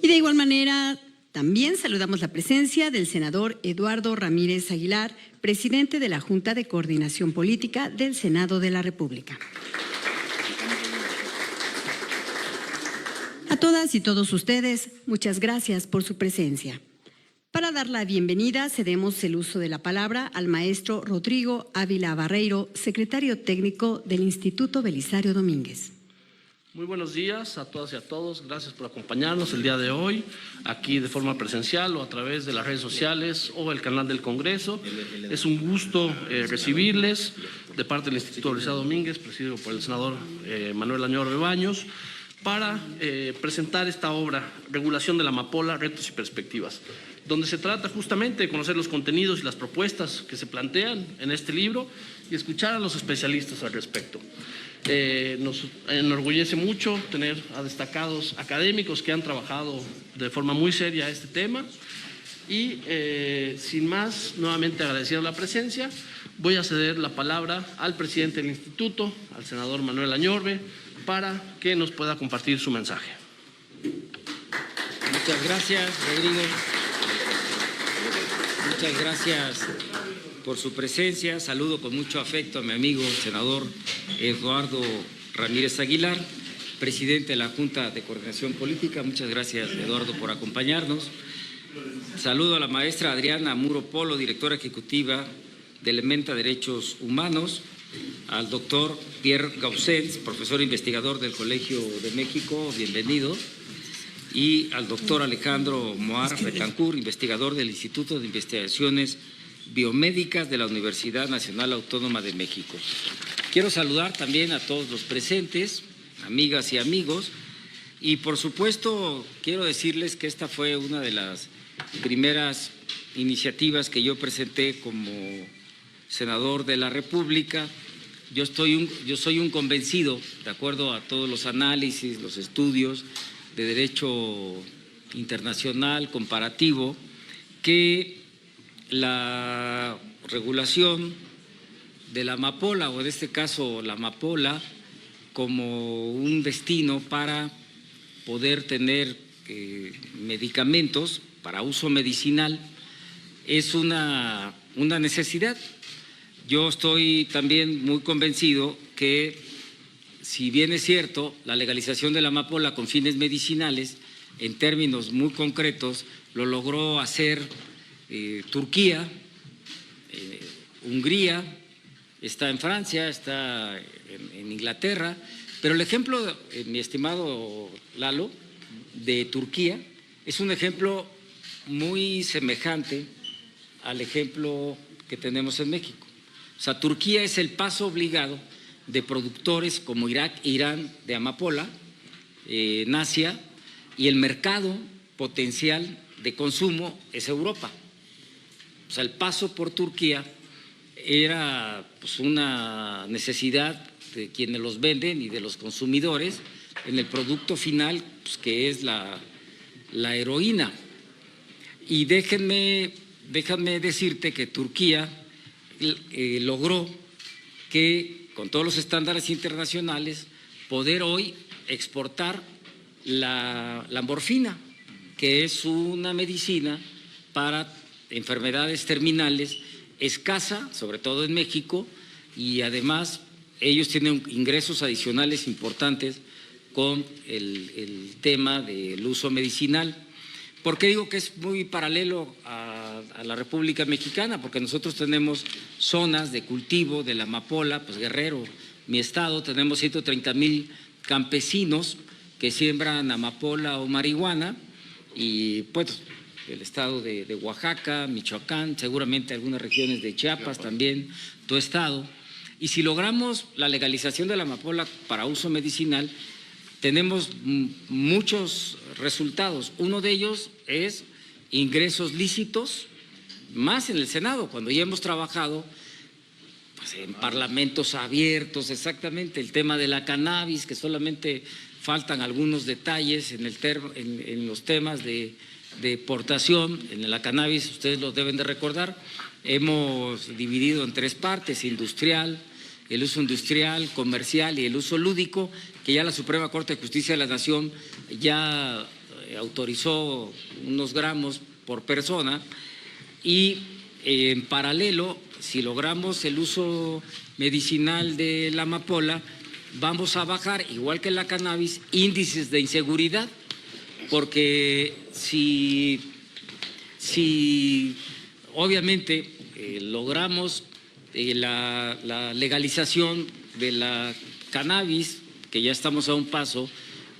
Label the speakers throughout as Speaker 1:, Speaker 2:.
Speaker 1: Y de igual manera, también saludamos la presencia del senador Eduardo Ramírez Aguilar, presidente de la Junta de Coordinación Política del Senado de la República. A todas y todos ustedes, muchas gracias por su presencia. Para dar la bienvenida, cedemos el uso de la palabra al maestro Rodrigo Ávila Barreiro, secretario técnico del Instituto Belisario Domínguez.
Speaker 2: Muy buenos días a todas y a todos. Gracias por acompañarnos el día de hoy, aquí de forma presencial o a través de las redes sociales o el canal del Congreso. Es un gusto recibirles de parte del Instituto Belisario Domínguez, presidido por el senador Manuel Añorbe Baños, para presentar esta obra, Regulación de la Amapola, Retos y Perspectivas, donde se trata justamente de conocer los contenidos y las propuestas que se plantean en este libro y escuchar a los especialistas al respecto. Nos enorgullece mucho tener a destacados académicos que han trabajado de forma muy seria este tema y sin más, nuevamente agradeciendo la presencia, voy a ceder la palabra al presidente del instituto, al senador Manuel Añorbe, para que nos pueda compartir su mensaje.
Speaker 3: Muchas gracias, Rodrigo. Muchas gracias por su presencia. Saludo con mucho afecto a mi amigo senador Eduardo Ramírez Aguilar, presidente de la Junta de Coordinación Política. Muchas gracias, Eduardo, por acompañarnos. Saludo a la maestra Adriana Muro Polo, directora ejecutiva de Elementa Derechos Humanos, al doctor Pierre Gaussens, profesor investigador del Colegio de México, bienvenido, y al doctor Alejandro Moar Betancourt, investigador del Instituto de Investigaciones Biomédicas de la Universidad Nacional Autónoma de México. Quiero saludar también a todos los presentes, amigas y amigos, y por supuesto quiero decirles que esta fue una de las primeras iniciativas que yo presenté como senador de la República. Yo soy un convencido, de acuerdo a todos los análisis, los estudios de derecho internacional comparativo, que la regulación de la amapola, o en este caso la amapola, como un destino para poder tener medicamentos para uso medicinal, es una necesidad. Yo estoy también muy convencido que, si bien es cierto, la legalización de la amapola con fines medicinales, en términos muy concretos, lo logró hacer Turquía, Hungría, está en Francia, está en Inglaterra, pero el ejemplo, mi estimado Lalo, de Turquía es un ejemplo muy semejante al ejemplo que tenemos en México. O sea, Turquía es el paso obligado de productores como Irak e Irán de amapola en Asia, y el mercado potencial de consumo es Europa. O sea, el paso por Turquía era pues una necesidad de quienes los venden y de los consumidores en el producto final, pues, que es la heroína. Y déjame decirte que Turquía logró que, con todos los estándares internacionales, poder hoy exportar la morfina, que es una medicina para enfermedades terminales escasa, sobre todo en México, y además ellos tienen ingresos adicionales importantes con el tema del uso medicinal. ¿Por qué digo que es muy paralelo a la República Mexicana? Porque nosotros tenemos zonas de cultivo de la amapola, pues Guerrero, mi estado, tenemos 130,000 campesinos que siembran amapola o marihuana, y pues el estado de Oaxaca, Michoacán, seguramente algunas regiones de Chiapas también, tu estado. Y si logramos la legalización de la amapola para uso medicinal, tenemos muchos resultados. Uno de ellos es ingresos lícitos, más en el Senado, cuando ya hemos trabajado pues, en parlamentos abiertos, exactamente, el tema de la cannabis, que solamente faltan algunos detalles en los temas de portación. En la cannabis, ustedes lo deben de recordar, hemos dividido en tres partes: industrial, el uso industrial, comercial y el uso lúdico, que ya la Suprema Corte de Justicia de la Nación ya autorizó unos gramos por persona y en paralelo, si logramos el uso medicinal de la amapola, vamos a bajar, igual que la cannabis, índices de inseguridad, porque si obviamente logramos la legalización de la cannabis, que ya estamos a un paso,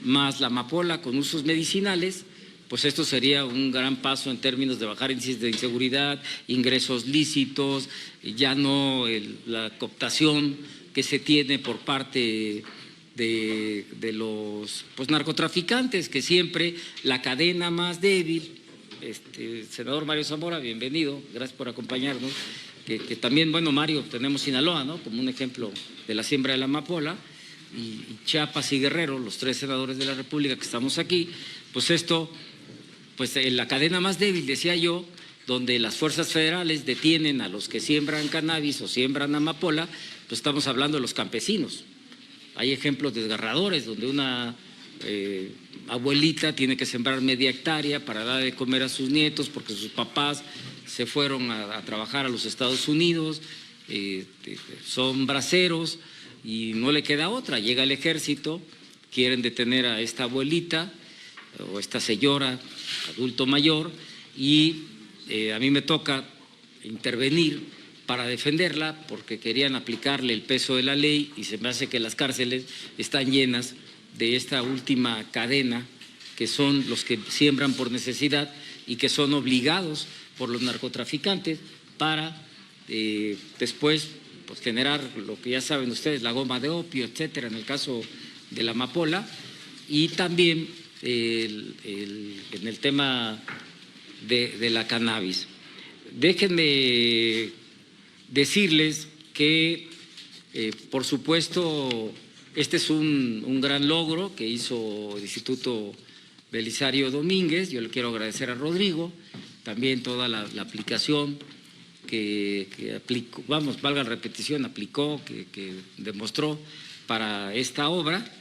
Speaker 3: más la amapola con usos medicinales, pues esto sería un gran paso en términos de bajar índices de inseguridad, ingresos lícitos, ya no la cooptación que se tiene por parte de los narcotraficantes, que siempre la cadena más débil. Senador Mario Zamora, bienvenido, gracias por acompañarnos. Que también, bueno, Mario, tenemos Sinaloa, ¿no?, como un ejemplo de la siembra de la amapola, y Chiapas y Guerrero, los 3 senadores de la República que estamos aquí, pues esto, pues en la cadena más débil, decía yo, donde las fuerzas federales detienen a los que siembran cannabis o siembran amapola, pues estamos hablando de los campesinos. Hay ejemplos desgarradores donde una abuelita tiene que sembrar media hectárea para dar de comer a sus nietos porque sus papás se fueron a trabajar a los Estados Unidos, son braceros y no le queda otra. Llega el ejército, quieren detener a esta abuelita o esta señora, adulto mayor, y a mí me toca intervenir para defenderla porque querían aplicarle el peso de la ley y se me hace que las cárceles están llenas de esta última cadena, que son los que siembran por necesidad y que son obligados por los narcotraficantes para después pues, generar lo que ya saben ustedes, la goma de opio, etcétera, en el caso de la amapola, y también en el tema de la cannabis. Déjenme decirles que, por supuesto, este es un gran logro que hizo el Instituto Belisario Domínguez. Yo le quiero agradecer a Rodrigo, también toda la aplicación que aplicó, vamos, valga la repetición, aplicó, que demostró para esta obra.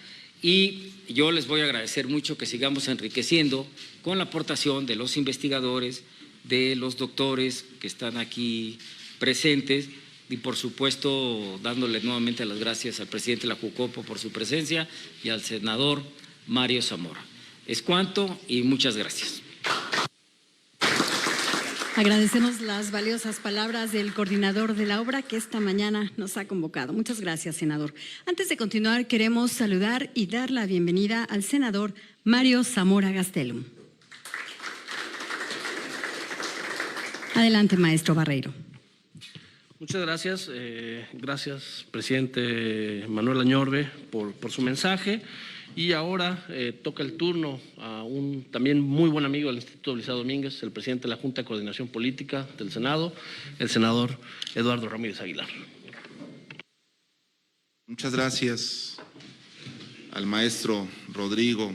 Speaker 3: Y yo les voy a agradecer mucho que sigamos enriqueciendo con la aportación de los investigadores, de los doctores que están aquí presentes y, por supuesto, dándole nuevamente las gracias al presidente de la Jucopo por su presencia y al senador Mario Zamora. Es cuanto y muchas gracias.
Speaker 1: Agradecemos las valiosas palabras del coordinador de la obra que esta mañana nos ha convocado. Muchas gracias, senador. Antes de continuar, queremos saludar y dar la bienvenida al senador Mario Zamora Gastelum. Adelante, maestro Barreiro.
Speaker 2: Muchas gracias. Gracias, presidente Manuel Añorbe, por su mensaje. Y ahora toca el turno a un también muy buen amigo del Instituto Belisario Domínguez, el presidente de la Junta de Coordinación Política del Senado, el senador Eduardo Ramírez Aguilar.
Speaker 4: Muchas gracias al maestro Rodrigo,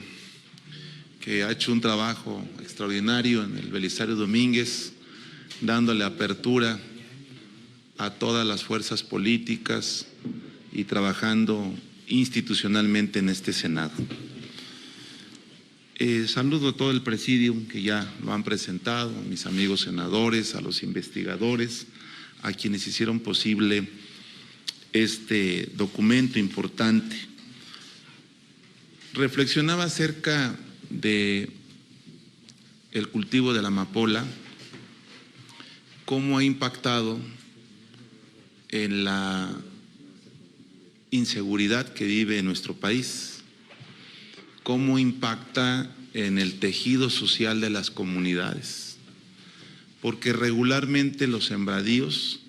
Speaker 4: que ha hecho un trabajo extraordinario en el Belisario Domínguez, dándole apertura a todas las fuerzas políticas y trabajando institucionalmente en este Senado. Saludo a todo el presidium que ya lo han presentado, a mis amigos senadores, a los investigadores, a quienes hicieron posible este documento importante. Reflexionaba acerca de el cultivo de la amapola, cómo ha impactado en la inseguridad que vive nuestro país, cómo impacta en el tejido social de las comunidades, porque regularmente los sembradíos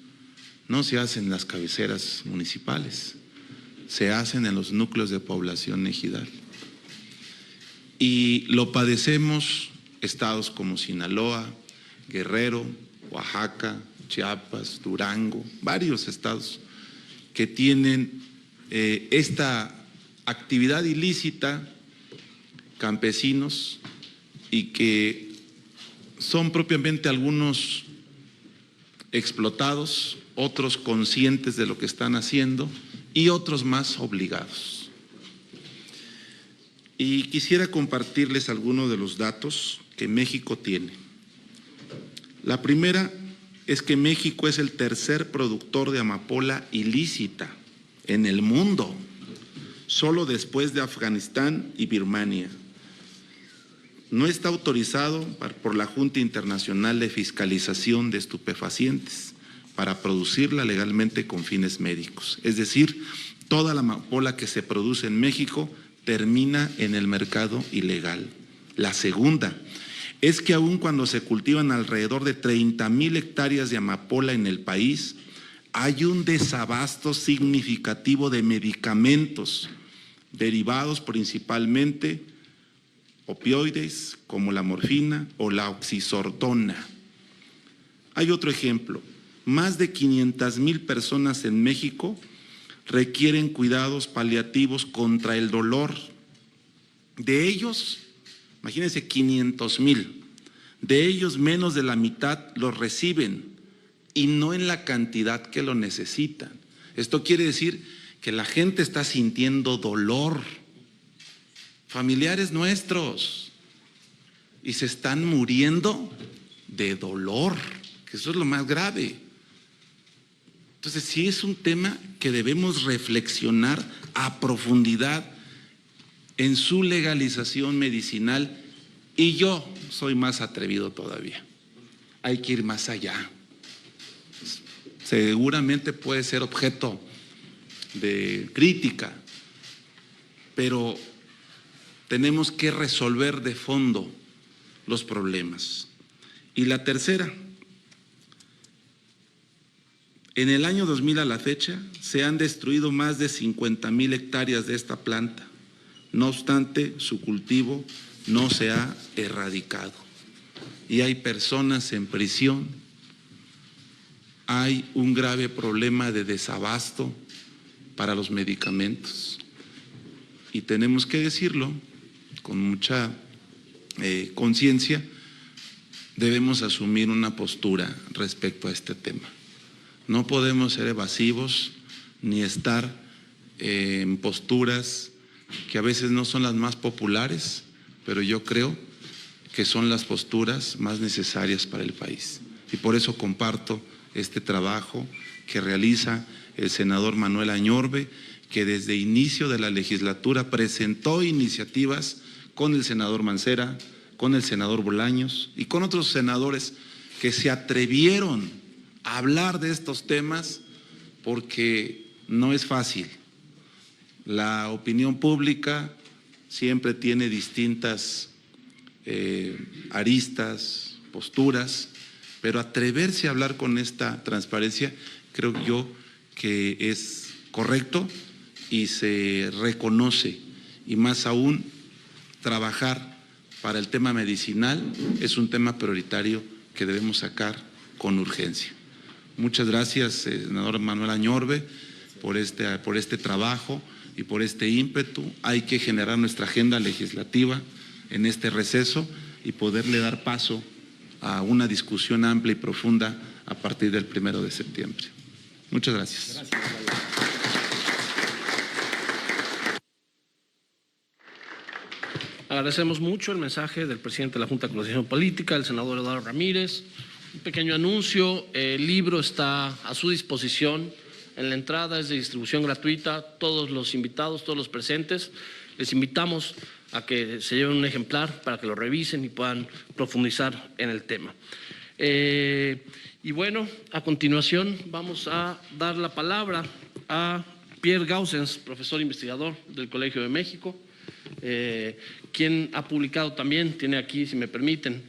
Speaker 4: no se hacen en las cabeceras municipales, se hacen en los núcleos de población ejidal. Y lo padecemos estados como Sinaloa, Guerrero, Oaxaca, Chiapas, Durango, varios estados que tienen esta actividad ilícita, campesinos, y que son propiamente algunos explotados, otros conscientes de lo que están haciendo y otros más obligados. Y quisiera compartirles algunos de los datos que México tiene. La primera es que México es el tercer productor de amapola ilícita en el mundo, solo después de Afganistán y Birmania. No está autorizado por la Junta Internacional de Fiscalización de Estupefacientes para producirla legalmente con fines médicos. Es decir, toda la amapola que se produce en México termina en el mercado ilegal. La segunda es que aun cuando se cultivan alrededor de 30,000 hectáreas de amapola en el país, hay un desabasto significativo de medicamentos derivados principalmente opioides como la morfina o la oxisordona. Hay otro ejemplo, más de 500,000 personas en México requieren cuidados paliativos contra el dolor. De ellos, imagínense 500,000, de ellos menos de la mitad los reciben y no en la cantidad que lo necesitan. Esto quiere decir que la gente está sintiendo dolor, familiares nuestros, y se están muriendo de dolor, que eso es lo más grave. Entonces, sí es un tema que debemos reflexionar a profundidad en su legalización medicinal, y yo soy más atrevido todavía. Hay que ir más allá. Seguramente puede ser objeto de crítica, pero tenemos que resolver de fondo los problemas. Y la tercera, en el año 2000 a la fecha se han destruido más de 50,000 hectáreas de esta planta. No obstante, su cultivo no se ha erradicado. Y hay personas en prisión, hay un grave problema de desabasto para los medicamentos. Y tenemos que decirlo con mucha conciencia, debemos asumir una postura respecto a este tema. No podemos ser evasivos ni estar en posturas que a veces no son las más populares, pero yo creo que son las posturas más necesarias para el país. Y por eso comparto este trabajo que realiza el senador Manuel Añorbe, que desde inicio de la legislatura presentó iniciativas con el senador Mancera, con el senador Bolaños y con otros senadores que se atrevieron a hablar de estos temas, porque no es fácil. La opinión pública siempre tiene distintas aristas, posturas, pero atreverse a hablar con esta transparencia creo yo que es correcto y se reconoce, y más aún trabajar para el tema medicinal es un tema prioritario que debemos sacar con urgencia. Muchas gracias, senador Manuel Añorbe, por este trabajo y por este ímpetu. Hay que generar nuestra agenda legislativa en este receso y poderle dar paso a una discusión amplia y profunda a partir del 1 de septiembre. Muchas gracias.
Speaker 2: Agradecemos mucho el mensaje del presidente de la Junta de Coordinación Política, el senador Eduardo Ramírez. Un pequeño anuncio, el libro está a su disposición. En la entrada es de distribución gratuita. Todos los invitados, todos los presentes, les invitamos a que se lleven un ejemplar para que lo revisen y puedan profundizar en el tema. Y bueno, a continuación vamos a dar la palabra a Pierre Gaussens, profesor investigador del Colegio de México, quien ha publicado también, tiene aquí, si me permiten,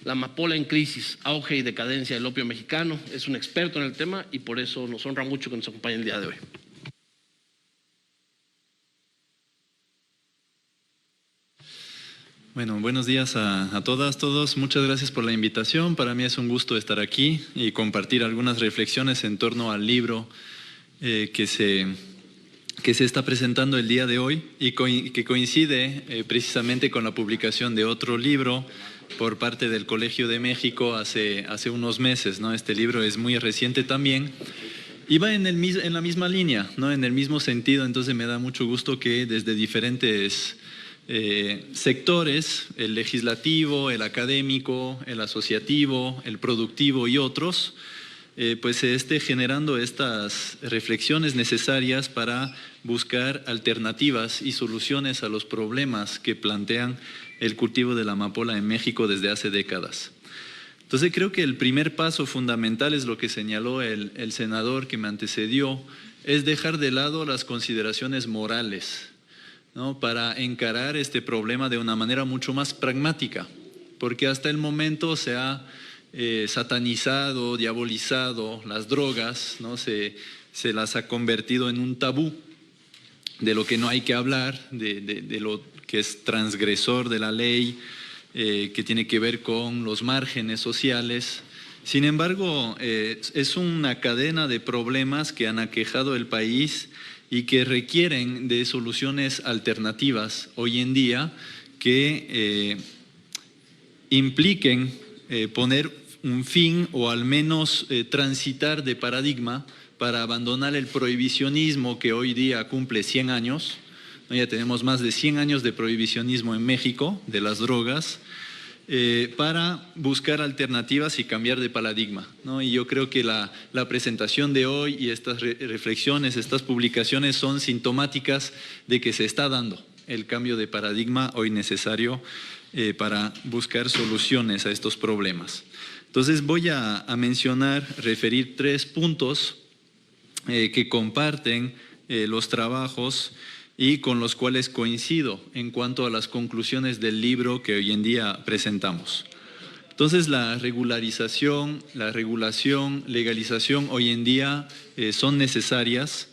Speaker 2: La amapola en crisis, auge y decadencia del opio mexicano. Es un experto en el tema y por eso nos honra mucho que nos acompañe el día de hoy.
Speaker 5: Bueno, buenos días a todas, todos. Muchas gracias por la invitación. Para mí es un gusto estar aquí y compartir algunas reflexiones en torno al libro que se está presentando el día de hoy y que coincide precisamente con la publicación de otro libro por parte del Colegio de México hace unos meses, ¿no? Este libro es muy reciente también y va en la misma línea, ¿no? En el mismo sentido. Entonces me da mucho gusto que desde diferentes sectores, el legislativo, el académico, el asociativo, el productivo y otros, pues se esté generando estas reflexiones necesarias para buscar alternativas y soluciones a los problemas que plantean el cultivo de la amapola en México desde hace décadas. Entonces creo que el primer paso fundamental es lo que señaló el senador que me antecedió, es dejar de lado las consideraciones morales, ¿no?, para encarar este problema de una manera mucho más pragmática, porque hasta el momento se ha satanizado, diabolizado las drogas, ¿no? Se las ha convertido en un tabú de lo que no hay que hablar, de lo que es transgresor de la ley, que tiene que ver con los márgenes sociales. Sin embargo, es una cadena de problemas que han aquejado el país y que requieren de soluciones alternativas hoy en día que impliquen poner un fin o al menos transitar de paradigma para abandonar el prohibicionismo que hoy día cumple 100 años. Ya tenemos más de 100 años de prohibicionismo en México de las drogas, para buscar alternativas y cambiar de paradigma, ¿no? Y yo creo que la presentación de hoy y estas reflexiones, estas publicaciones son sintomáticas de que se está dando el cambio de paradigma hoy necesario para buscar soluciones a estos problemas. Entonces voy a mencionar, referir 3 puntos que comparten los trabajos y con los cuales coincido en cuanto a las conclusiones del libro que hoy en día presentamos. Entonces, la regularización, la regulación, legalización hoy en día son necesarias.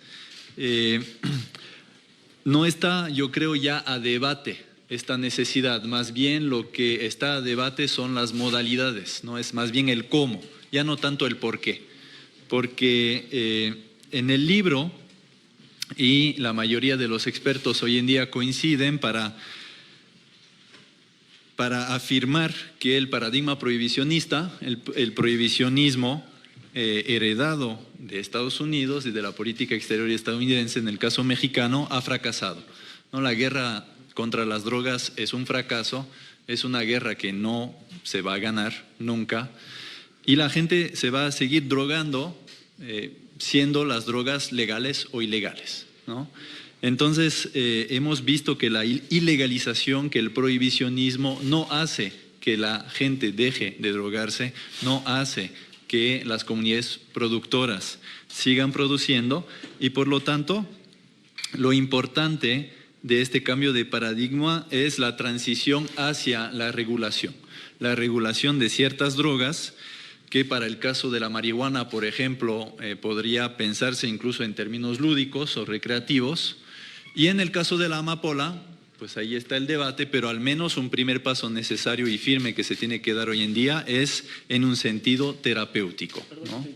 Speaker 5: No está, yo creo, ya a debate esta necesidad, más bien lo que está a debate son las modalidades, ¿no? Es más bien el cómo, ya no tanto el por qué. Porque en el libro, y la mayoría de los expertos hoy en día coinciden para afirmar que el paradigma prohibicionista, el prohibicionismo heredado de Estados Unidos y de la política exterior estadounidense, en el caso mexicano, ha fracasado, ¿no? La guerra contra las drogas es un fracaso, es una guerra que no se va a ganar nunca, y la gente se va a seguir drogando, siendo las drogas legales o ilegales, ¿no? Entonces, hemos visto que la ilegalización, que el prohibicionismo no hace que la gente deje de drogarse, no hace que las comunidades productoras sigan produciendo, y por lo tanto, lo importante de este cambio de paradigma es la transición hacia la regulación de ciertas drogas, que para el caso de la marihuana, por ejemplo, podría pensarse incluso en términos lúdicos o recreativos, y en el caso de la amapola, pues ahí está el debate, pero al menos un primer paso necesario y firme que se tiene que dar hoy en día es en un sentido terapéutico, ¿no?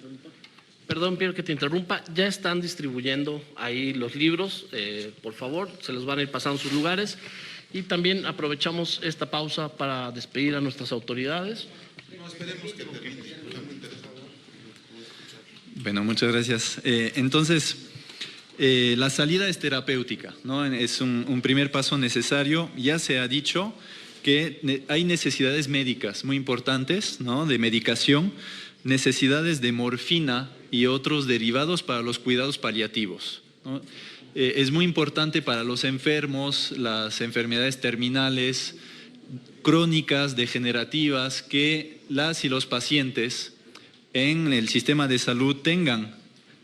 Speaker 2: Perdón, Pierre, que te interrumpa. Ya están distribuyendo ahí los libros, por favor, se los van a ir pasando a sus lugares. Y también aprovechamos esta pausa para despedir a nuestras autoridades.
Speaker 4: No, esperemos que termine.
Speaker 5: Bueno, muchas gracias. Entonces, la salida es terapéutica, ¿no? Es un primer paso necesario. Ya se ha dicho que hay necesidades médicas muy importantes, ¿no?, de medicación, necesidades de morfina y otros derivados para los cuidados paliativos, ¿no? Es muy importante para los enfermos, las enfermedades terminales, crónicas, degenerativas, que las y los pacientes en el sistema de salud tengan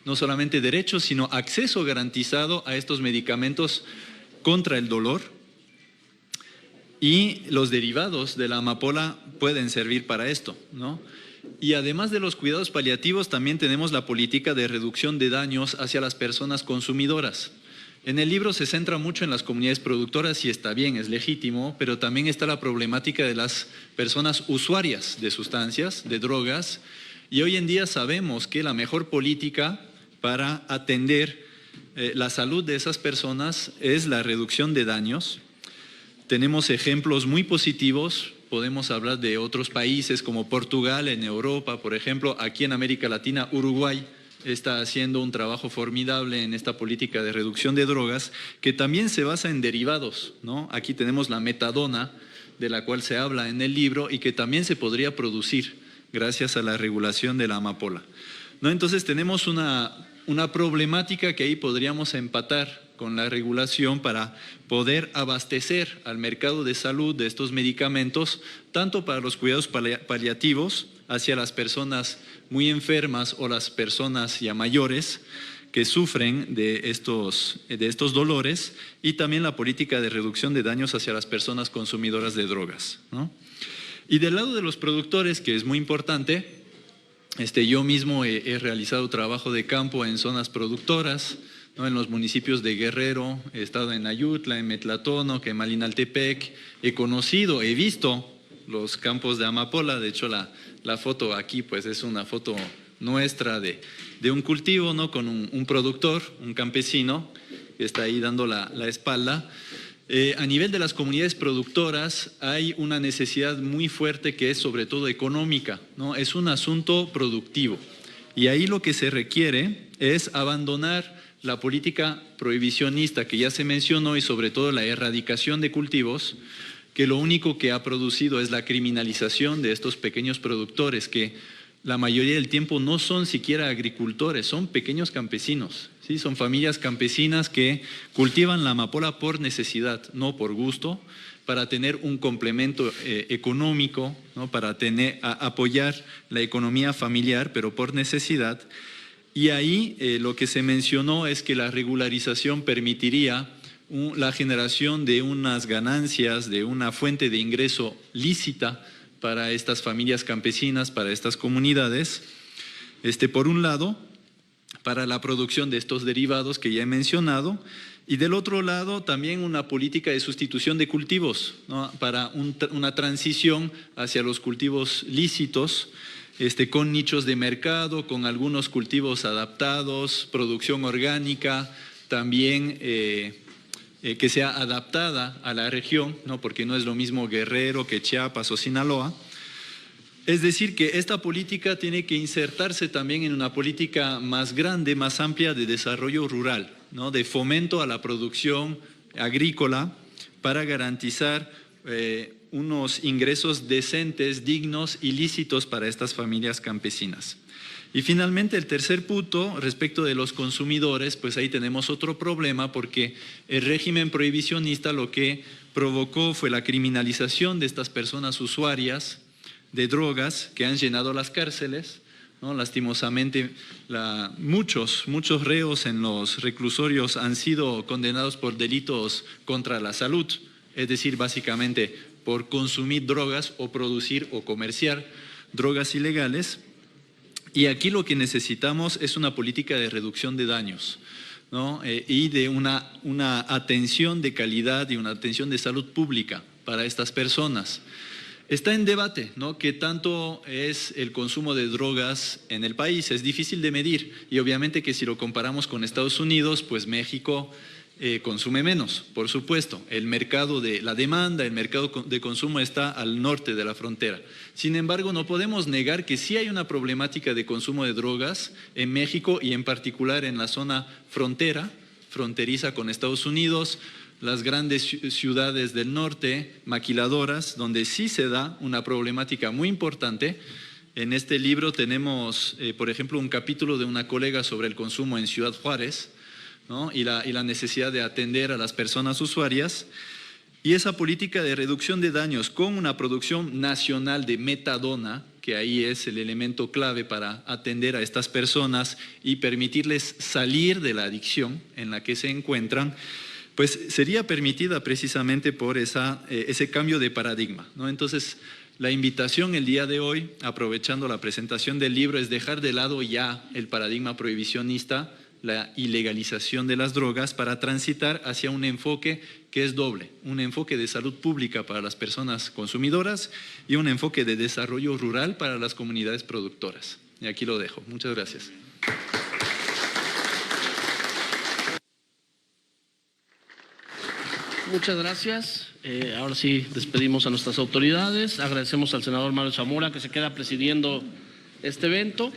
Speaker 5: no solamente derechos, sino acceso garantizado a estos medicamentos contra el dolor, y los derivados de la amapola pueden servir para esto, ¿no? Y además de los cuidados paliativos, también tenemos la política de reducción de daños hacia las personas consumidoras. En el libro se centra mucho en las comunidades productoras, y está bien, es legítimo, pero también está la problemática de las personas usuarias de sustancias, de drogas, y hoy en día sabemos que la mejor política para atender la salud de esas personas es la reducción de daños. Tenemos ejemplos muy positivos, podemos hablar de otros países como Portugal, en Europa, por ejemplo, aquí en América Latina, Uruguay, está haciendo un trabajo formidable en esta política de reducción de drogas, que también se basa en derivados, ¿no? Aquí tenemos la metadona, de la cual se habla en el libro y que también se podría producir gracias a la regulación de la amapola, ¿no? Entonces tenemos una problemática que ahí podríamos empatar con la regulación para poder abastecer al mercado de salud de estos medicamentos, tanto para los cuidados paliativos hacia las personas muy enfermas o las personas ya mayores que sufren de estos dolores, y también la política de reducción de daños hacia las personas consumidoras de drogas, ¿no? Y del lado de los productores, que es muy importante, yo mismo he realizado trabajo de campo en zonas productoras, ¿no? En los municipios de Guerrero, he estado en Ayutla, en Metlatono, en Malinaltepec, he visto los campos de amapola. De hecho la foto aquí pues es una foto nuestra de un cultivo, ¿no? Con un productor, un campesino que está ahí dando la espalda. A nivel de las comunidades productoras hay una necesidad muy fuerte que es sobre todo económica, ¿no? Es un asunto productivo y ahí lo que se requiere es abandonar la política prohibicionista que ya se mencionó y sobre todo la erradicación de cultivos, que lo único que ha producido es la criminalización de estos pequeños productores que la mayoría del tiempo no son siquiera agricultores, son pequeños campesinos, ¿sí? Son familias campesinas que cultivan la amapola por necesidad, no por gusto, para tener un complemento económico, ¿no? Para apoyar la economía familiar, pero por necesidad. Y ahí lo que se mencionó es que la regularización permitiría la generación de unas ganancias, de una fuente de ingreso lícita para estas familias campesinas, para estas comunidades, por un lado, para la producción de estos derivados que ya he mencionado, y del otro lado también una política de sustitución de cultivos, ¿no? Para una transición hacia los cultivos lícitos, con nichos de mercado, con algunos cultivos adaptados, producción orgánica, también que sea adaptada a la región, ¿no? Porque no es lo mismo Guerrero que Chiapas o Sinaloa. Es decir, que esta política tiene que insertarse también en una política más grande, más amplia de desarrollo rural, ¿no? De fomento a la producción agrícola para garantizar unos ingresos decentes, dignos y lícitos para estas familias campesinas. Y finalmente el tercer punto, respecto de los consumidores, pues ahí tenemos otro problema porque el régimen prohibicionista lo que provocó fue la criminalización de estas personas usuarias de drogas que han llenado las cárceles, ¿no? Lastimosamente, muchos reos en los reclusorios han sido condenados por delitos contra la salud, es decir, básicamente por consumir drogas o producir o comerciar drogas ilegales. Y aquí lo que necesitamos es una política de reducción de daños, ¿no? Y de una atención de calidad y una atención de salud pública para estas personas. Está en debate, ¿no? ¿Qué tanto es el consumo de drogas en el país? Es difícil de medir y obviamente que si lo comparamos con Estados Unidos, pues México consume menos, por supuesto. El mercado de la demanda, el mercado de consumo está al norte de la frontera. Sin embargo, no podemos negar que sí hay una problemática de consumo de drogas en México y en particular en la zona fronteriza con Estados Unidos, las grandes ciudades del norte, maquiladoras, donde sí se da una problemática muy importante. En este libro tenemos, por ejemplo, un capítulo de una colega sobre el consumo en Ciudad Juárez, ¿no? y la necesidad de atender a las personas usuarias. Y esa política de reducción de daños con una producción nacional de metadona, que ahí es el elemento clave para atender a estas personas y permitirles salir de la adicción en la que se encuentran, pues sería permitida precisamente por ese cambio de paradigma, ¿no? Entonces, la invitación el día de hoy, aprovechando la presentación del libro, es dejar de lado ya el paradigma prohibicionista, la ilegalización de las drogas, para transitar hacia un enfoque que es doble, un enfoque de salud pública para las personas consumidoras y un enfoque de desarrollo rural para las comunidades productoras. Y aquí lo dejo. Muchas gracias.
Speaker 2: Muchas gracias. Ahora sí despedimos a nuestras autoridades. Agradecemos al senador Mario Zamora que se queda presidiendo este evento.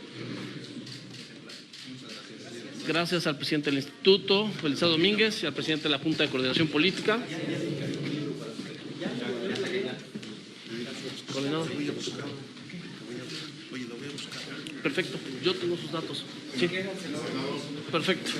Speaker 2: Gracias al presidente del Instituto, Belisario Domínguez, y al presidente de la Junta de Coordinación Política. Coordinador. Perfecto, yo tengo sus datos. Sí. Perfecto.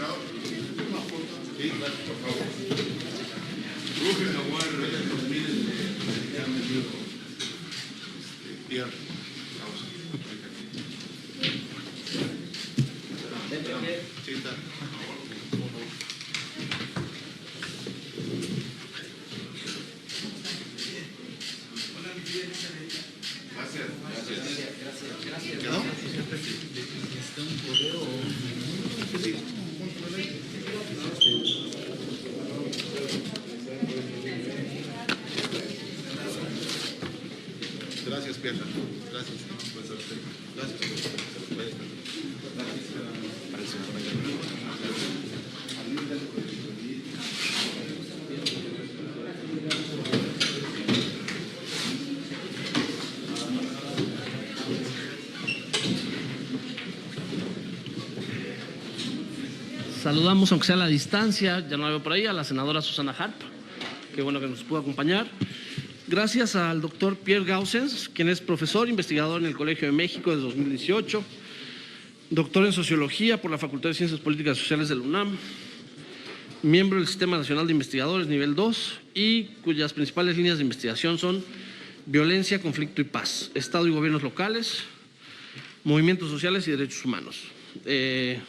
Speaker 4: Gracias, Pierna. Gracias. Gracias.
Speaker 2: Saludamos, aunque sea a la distancia, ya no la veo por ahí, a la senadora Susana Harp. Qué bueno que nos pudo acompañar. Gracias al doctor Pierre Gaussens, quien es profesor investigador en el Colegio de México desde 2018, doctor en Sociología por la Facultad de Ciencias Políticas y Sociales de la UNAM, miembro del Sistema Nacional de Investigadores nivel 2 y cuyas principales líneas de investigación son violencia, conflicto y paz, Estado y gobiernos locales, movimientos sociales y derechos humanos.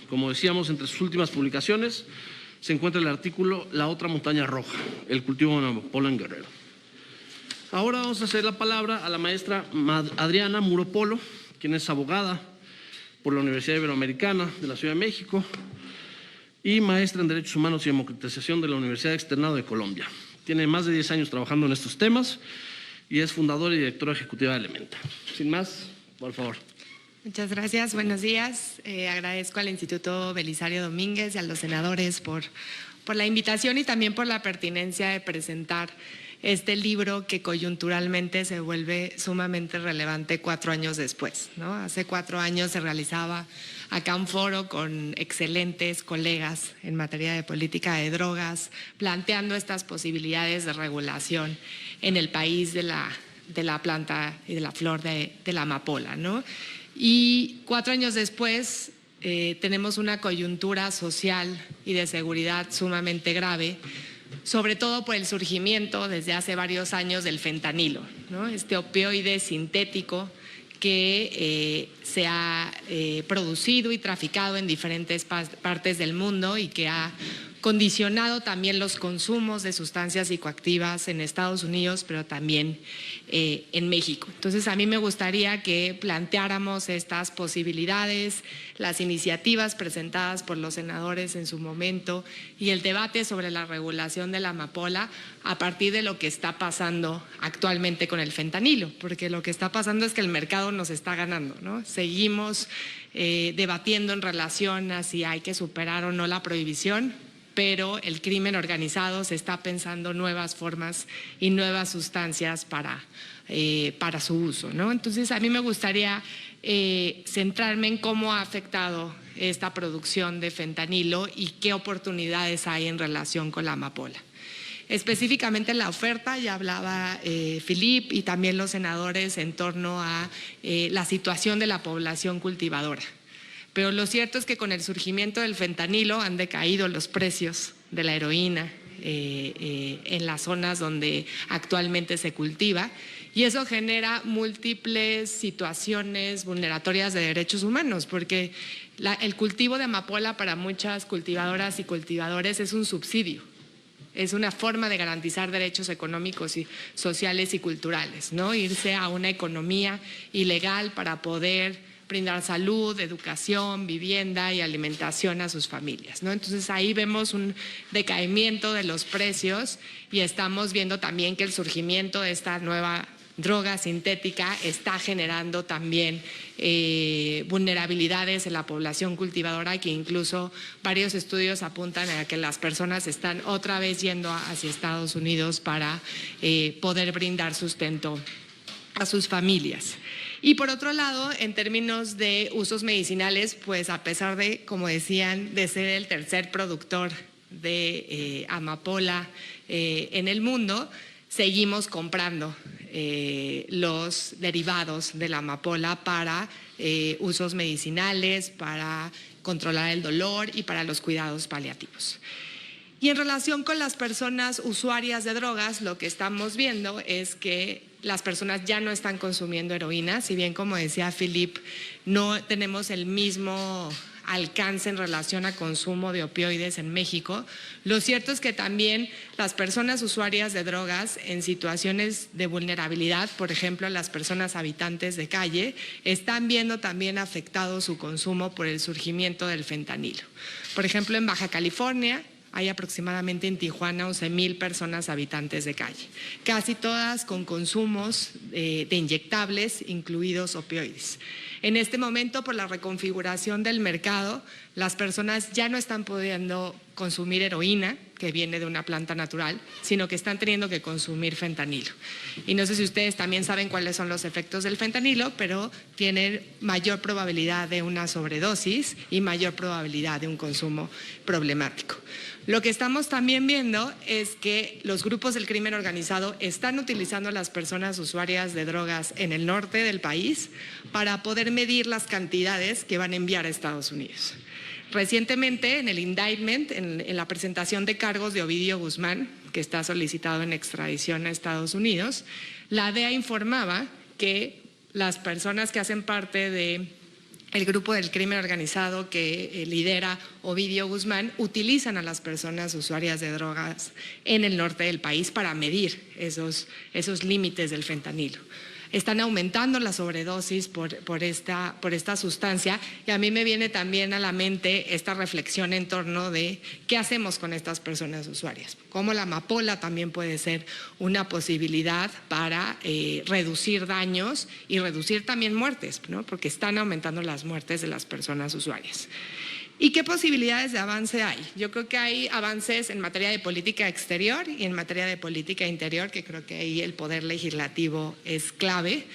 Speaker 2: Como decíamos, entre sus últimas publicaciones se encuentra el artículo La otra montaña roja, el cultivo de amapola en Guerrero. Ahora vamos a hacer la palabra a la maestra Adriana Muro Polo, quien es abogada por la Universidad Iberoamericana de la Ciudad de México y maestra en Derechos Humanos y Democratización de la Universidad Externado de Colombia. Tiene más de 10 años trabajando en estos temas y es fundadora y directora ejecutiva de Elementa. Sin más, por favor.
Speaker 6: Muchas gracias, buenos días. Agradezco al Instituto Belisario Domínguez y a los senadores por la invitación y también por la pertinencia de presentar este libro que coyunturalmente se vuelve sumamente relevante 4 años después, ¿no? Hace 4 años se realizaba acá un foro con excelentes colegas en materia de política de drogas, planteando estas posibilidades de regulación en el país de la planta y de la flor de la amapola, ¿no? Y 4 años después tenemos una coyuntura social y de seguridad sumamente grave, sobre todo por el surgimiento desde hace varios años del fentanilo, ¿no? Este opioide sintético que se ha producido y traficado en diferentes partes del mundo y que ha condicionado también los consumos de sustancias psicoactivas en Estados Unidos, pero también en México. Entonces, a mí me gustaría que planteáramos estas posibilidades, las iniciativas presentadas por los senadores en su momento y el debate sobre la regulación de la amapola a partir de lo que está pasando actualmente con el fentanilo, porque lo que está pasando es que el mercado nos está ganando, ¿no? Seguimos debatiendo en relación a si hay que superar o no la prohibición, pero el crimen organizado se está pensando nuevas formas y nuevas sustancias para su uso, ¿no? Entonces, a mí me gustaría centrarme en cómo ha afectado esta producción de fentanilo y qué oportunidades hay en relación con la amapola. Específicamente la oferta, ya hablaba Philippe y también los senadores en torno a la situación de la población cultivadora. Pero lo cierto es que con el surgimiento del fentanilo han decaído los precios de la heroína en las zonas donde actualmente se cultiva y eso genera múltiples situaciones vulneratorias de derechos humanos porque el cultivo de amapola para muchas cultivadoras y cultivadores es un subsidio. Es una forma de garantizar derechos económicos y sociales y culturales, ¿no? Irse a una economía ilegal para poder brindar salud, educación, vivienda y alimentación a sus familias, ¿no? Entonces ahí vemos un decaimiento de los precios y estamos viendo también que el surgimiento de esta nueva droga sintética está generando también vulnerabilidades en la población cultivadora que incluso varios estudios apuntan a que las personas están otra vez yendo hacia Estados Unidos para poder brindar sustento a sus familias. Y por otro lado, en términos de usos medicinales, pues a pesar de, como decían, de ser el tercer productor de amapola en el mundo, seguimos comprando los derivados de la amapola para usos medicinales, para controlar el dolor y para los cuidados paliativos. Y en relación con las personas usuarias de drogas, lo que estamos viendo es que las personas ya no están consumiendo heroína, si bien, como decía Philippe, no tenemos el mismo alcance en relación a consumo de opioides en México. Lo cierto es que también las personas usuarias de drogas en situaciones de vulnerabilidad, por ejemplo, las personas habitantes de calle, están viendo también afectado su consumo por el surgimiento del fentanilo. Por ejemplo, en Baja California, hay aproximadamente en Tijuana 11,000 personas habitantes de calle, casi todas con consumos de inyectables, incluidos opioides. En este momento, por la reconfiguración del mercado, las personas ya no están pudiendo consumir heroína, que viene de una planta natural, sino que están teniendo que consumir fentanilo. Y no sé si ustedes también saben cuáles son los efectos del fentanilo, pero tienen mayor probabilidad de una sobredosis y mayor probabilidad de un consumo problemático. Lo que estamos también viendo es que los grupos del crimen organizado están utilizando a las personas usuarias de drogas en el norte del país para poder medir las cantidades que van a enviar a Estados Unidos. Recientemente, en el indictment, en la presentación de cargos de Ovidio Guzmán, que está solicitado en extradición a Estados Unidos, la DEA informaba que las personas que hacen parte de el grupo del crimen organizado que lidera Ovidio Guzmán utilizan a las personas usuarias de drogas en el norte del país para medir esos límites del fentanilo. Están aumentando la sobredosis por esta sustancia, y a mí me viene también a la mente esta reflexión en torno de qué hacemos con estas personas usuarias, cómo la amapola también puede ser una posibilidad para reducir daños y reducir también muertes, ¿no? Porque están aumentando las muertes de las personas usuarias. ¿Y qué posibilidades de avance hay? Yo creo que hay avances en materia de política exterior y en materia de política interior, que creo que ahí el poder legislativo es clave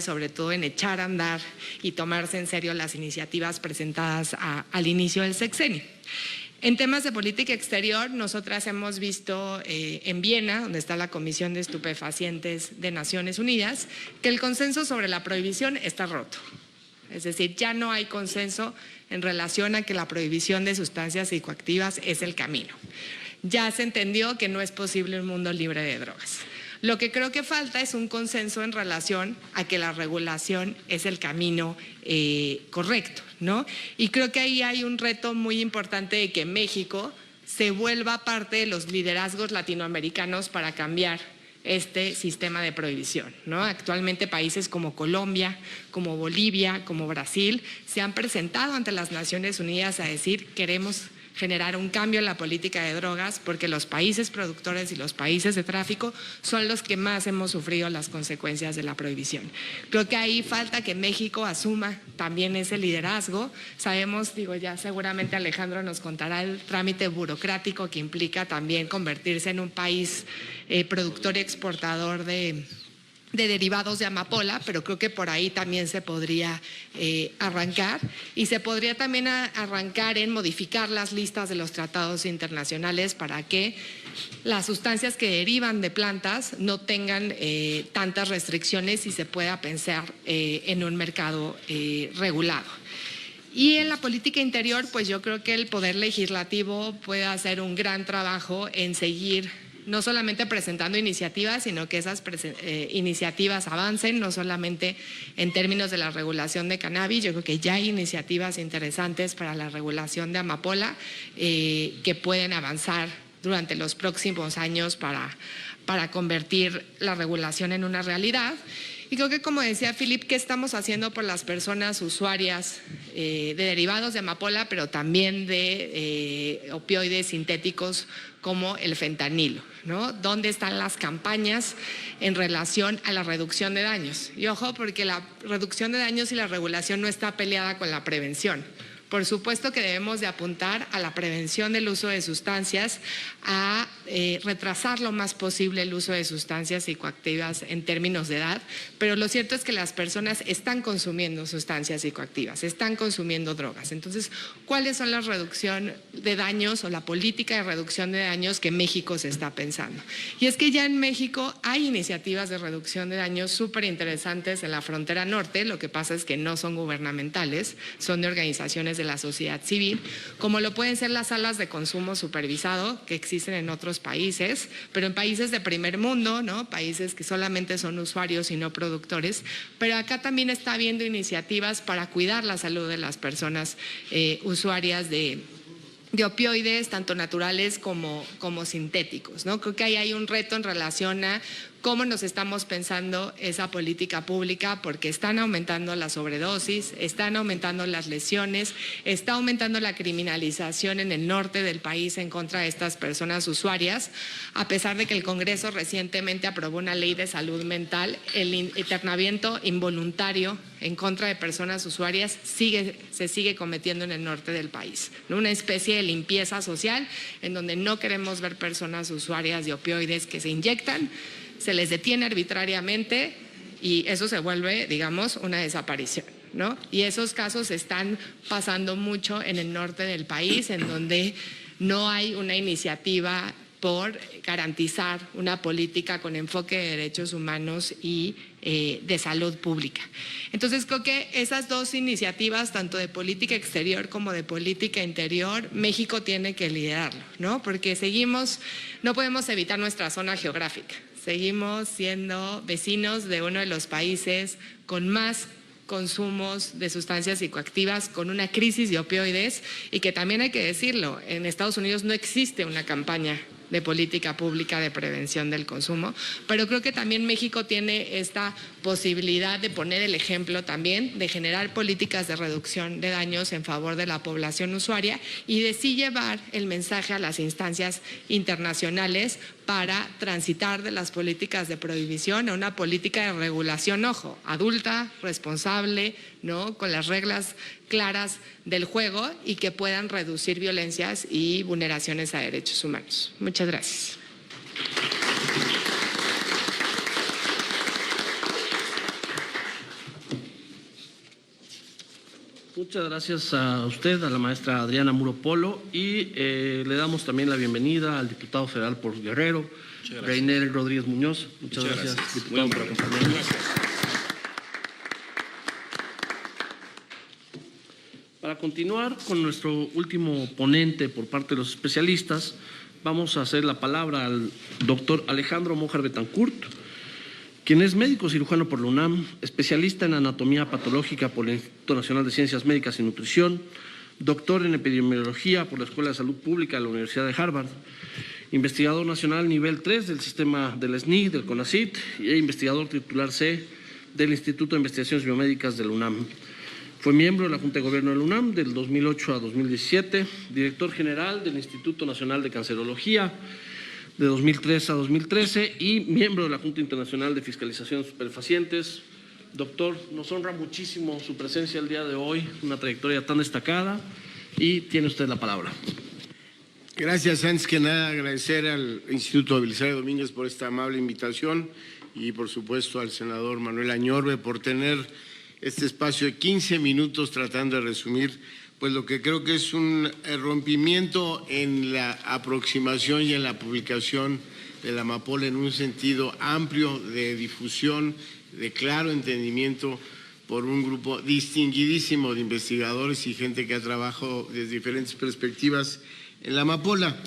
Speaker 6: sobre todo en echar a andar y tomarse en serio las iniciativas presentadas al inicio del sexenio. En temas de política exterior, nosotras hemos visto en Viena, donde está la Comisión de Estupefacientes de Naciones Unidas, que el consenso sobre la prohibición está roto. Es decir, ya no hay consenso en relación a que la prohibición de sustancias psicoactivas es el camino. Ya se entendió que no es posible un mundo libre de drogas. Lo que creo que falta es un consenso en relación a que la regulación es el camino correcto, ¿no? Y creo que ahí hay un reto muy importante de que México se vuelva parte de los liderazgos latinoamericanos para cambiar este sistema de prohibición, ¿no? Actualmente países como Colombia, como Bolivia, como Brasil se han presentado ante las Naciones Unidas a decir queremos generar un cambio en la política de drogas porque los países productores y los países de tráfico son los que más hemos sufrido las consecuencias de la prohibición. Creo que ahí falta que México asuma también ese liderazgo. Sabemos, ya seguramente Alejandro nos contará el trámite burocrático que implica también convertirse en un país productor y exportador de derivados de amapola, pero creo que por ahí también se podría arrancar, y se podría también arrancar en modificar las listas de los tratados internacionales para que las sustancias que derivan de plantas no tengan tantas restricciones y se pueda pensar en un mercado regulado. Y en la política interior, pues yo creo que el Poder Legislativo puede hacer un gran trabajo en seguir no solamente presentando iniciativas, sino que esas iniciativas avancen, no solamente en términos de la regulación de cannabis. Yo creo que ya hay iniciativas interesantes para la regulación de amapola que pueden avanzar durante los próximos años para convertir la regulación en una realidad. Y creo que, como decía Philippe, ¿qué estamos haciendo por las personas usuarias de derivados de amapola, pero también de opioides sintéticos como el fentanilo, ¿no? ¿Dónde están las campañas en relación a la reducción de daños? Y ojo, porque la reducción de daños y la regulación no está peleada con la prevención, Por supuesto que debemos de apuntar a la prevención del uso de sustancias, a retrasar lo más posible el uso de sustancias psicoactivas en términos de edad, pero lo cierto es que las personas están consumiendo sustancias psicoactivas, están consumiendo drogas. Entonces, ¿cuáles son las reducción de daños o la política de reducción de daños que México se está pensando? Y es que ya en México hay iniciativas de reducción de daños súper interesantes en la frontera norte, lo que pasa es que no son gubernamentales, son de organizaciones de la sociedad civil, como lo pueden ser las salas de consumo supervisado que existen en otros países, pero en países de primer mundo, ¿no? Países que solamente son usuarios y no productores, pero acá también está habiendo iniciativas para cuidar la salud de las personas usuarias de opioides, tanto naturales como sintéticos, ¿no? Creo que ahí hay un reto en relación a cómo nos estamos pensando esa política pública, porque están aumentando las sobredosis, están aumentando las lesiones, está aumentando la criminalización en el norte del país en contra de estas personas usuarias, a pesar de que el Congreso recientemente aprobó una ley de salud mental. El internamiento involuntario en contra de personas usuarias se sigue cometiendo en el norte del país, ¿no? Una especie de limpieza social en donde no queremos ver personas usuarias de opioides que se inyectan, se les detiene arbitrariamente y eso se vuelve, digamos, una desaparición, ¿no? Y esos casos están pasando mucho en el norte del país, en donde no hay una iniciativa por garantizar una política con enfoque de derechos humanos y de salud pública. Entonces, creo que esas dos iniciativas, tanto de política exterior como de política interior, México tiene que liderarlo, ¿no? Porque no podemos evitar nuestra zona geográfica. Seguimos siendo vecinos de uno de los países con más consumos de sustancias psicoactivas, con una crisis de opioides, y que también hay que decirlo, en Estados Unidos no existe una campaña de política pública de prevención del consumo, pero creo que también México tiene esta posibilidad de poner el ejemplo también, de generar políticas de reducción de daños en favor de la población usuaria y de sí llevar el mensaje a las instancias internacionales para transitar de las políticas de prohibición a una política de regulación, ojo, adulta, responsable, ¿no? Con las reglas claras del juego y que puedan reducir violencias y vulneraciones a derechos humanos. Muchas gracias.
Speaker 2: Muchas gracias a usted, a la maestra Adriana Muro Polo, y le damos también la bienvenida al diputado federal por Guerrero, Reiner Rodríguez Muñoz. Muchas gracias, diputado, por acompañarnos. Para continuar con nuestro último ponente por parte de los especialistas, vamos a hacer la palabra al doctor Alejandro Mójar Betancourt, quien es médico cirujano por la UNAM, especialista en anatomía patológica por el Instituto Nacional de Ciencias Médicas y Nutrición, doctor en epidemiología por la Escuela de Salud Pública de la Universidad de Harvard, investigador nacional nivel 3 del sistema del SNI, del CONACYT, e investigador titular C del Instituto de Investigaciones Biomédicas de la UNAM. Fue miembro de la Junta de Gobierno de la UNAM del 2008 a 2017, director general del Instituto Nacional de Cancerología de 2003 a 2013 y miembro de la Junta Internacional de Fiscalización de Superfacientes. Doctor, nos honra muchísimo su presencia el día de hoy, una trayectoria tan destacada, y tiene usted la palabra.
Speaker 7: Gracias. Antes que nada, agradecer al Instituto Belisario Domínguez por esta amable invitación y, por supuesto, al senador Manuel Añorbe por tener este espacio de 15 minutos tratando de resumir pues lo que creo que es un rompimiento en la aproximación y en la publicación de la amapola en un sentido amplio de difusión, de claro entendimiento por un grupo distinguidísimo de investigadores y gente que ha trabajado desde diferentes perspectivas en la amapola.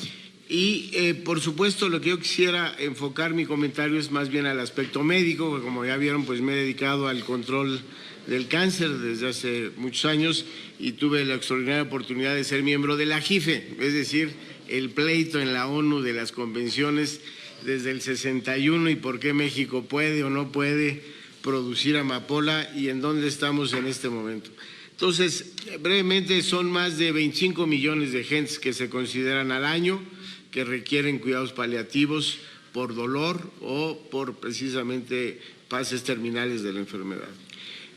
Speaker 7: Y por supuesto lo que yo quisiera enfocar mi comentario es más bien al aspecto médico, porque como ya vieron pues me he dedicado al control del cáncer desde hace muchos años y tuve la extraordinaria oportunidad de ser miembro de la JIFE, es decir, el pleito en la ONU de las convenciones desde el 61 y por qué México puede o no puede producir amapola y en dónde estamos en este momento. Entonces, brevemente, son más de 25 millones de gentes que se consideran al año que requieren cuidados paliativos por dolor o por precisamente fases terminales de la enfermedad.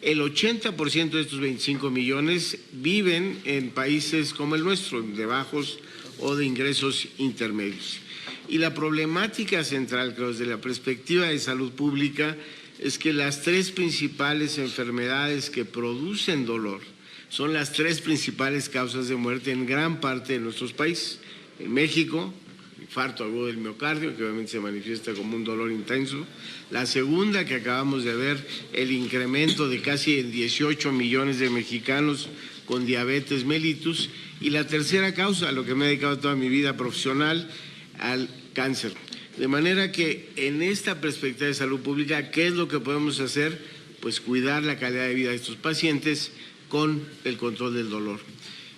Speaker 7: El 80% de estos 25 millones viven en países como el nuestro, de bajos o de ingresos intermedios. Y la problemática central, creo, desde la perspectiva de salud pública, es que las tres principales enfermedades que producen dolor son las tres principales causas de muerte en gran parte de nuestros países. En México, infarto agudo del miocardio, que obviamente se manifiesta como un dolor intenso. La segunda, que acabamos de ver, el incremento de casi 18 millones de mexicanos con diabetes mellitus. Y la tercera causa, a lo que me he dedicado toda mi vida profesional, al cáncer. De manera que en esta perspectiva de salud pública, ¿qué es lo que podemos hacer? Pues cuidar la calidad de vida de estos pacientes con el control del dolor.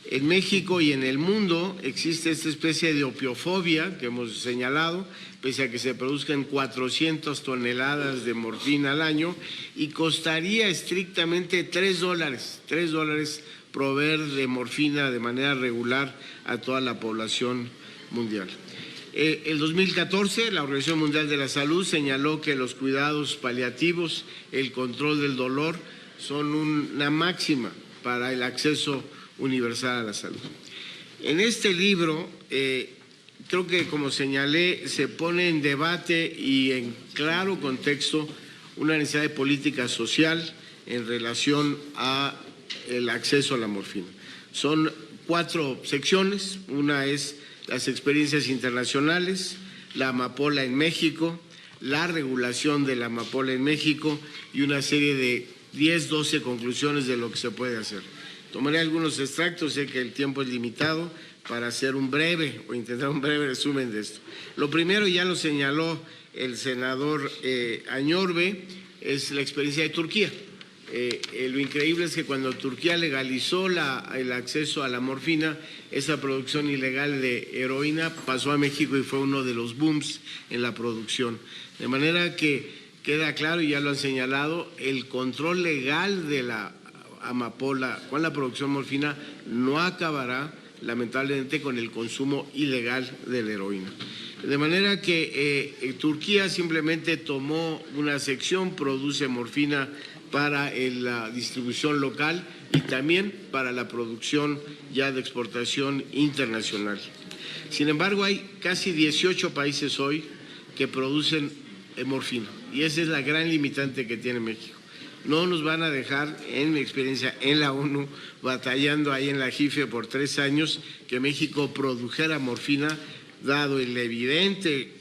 Speaker 7: En México y en el mundo existe esta especie de opiofobia que hemos señalado, pese a que se produzcan 400 toneladas de morfina al año y costaría estrictamente $3 proveer de morfina de manera regular a toda la población mundial. El 2014, la Organización Mundial de la Salud señaló que los cuidados paliativos, el control del dolor, son una máxima para el acceso universal a la salud. En este libro, creo que como señalé, se pone en debate y en claro contexto una necesidad de política social en relación a el acceso a la morfina. Son 4 secciones, una es las experiencias internacionales, la amapola en México, la regulación de la amapola en México y una serie de 10-12 conclusiones de lo que se puede hacer. Tomaré algunos extractos, sé que el tiempo es limitado, para hacer un breve o intentar un breve resumen de esto. Lo primero, ya lo señaló el senador Añorbe, es la experiencia de Turquía. Lo increíble es que cuando Turquía legalizó el acceso a la morfina, esa producción ilegal de heroína pasó a México y fue uno de los booms en la producción. De manera que queda claro, y ya lo han señalado, el control legal de la amapola con la producción morfina no acabará lamentablemente con el consumo ilegal de la heroína. De manera que Turquía simplemente tomó una sección, produce morfina para la distribución local y también para la producción ya de exportación internacional. Sin embargo, hay casi 18 países hoy que producen morfina y esa es la gran limitante que tiene México. No nos van a dejar, en mi experiencia en la ONU, batallando ahí en la JIFE por 3 años, que México produjera morfina, dado el evidente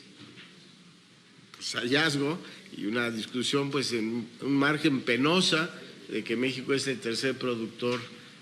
Speaker 7: hallazgo y una discusión pues en un margen penosa de que México es el tercer productor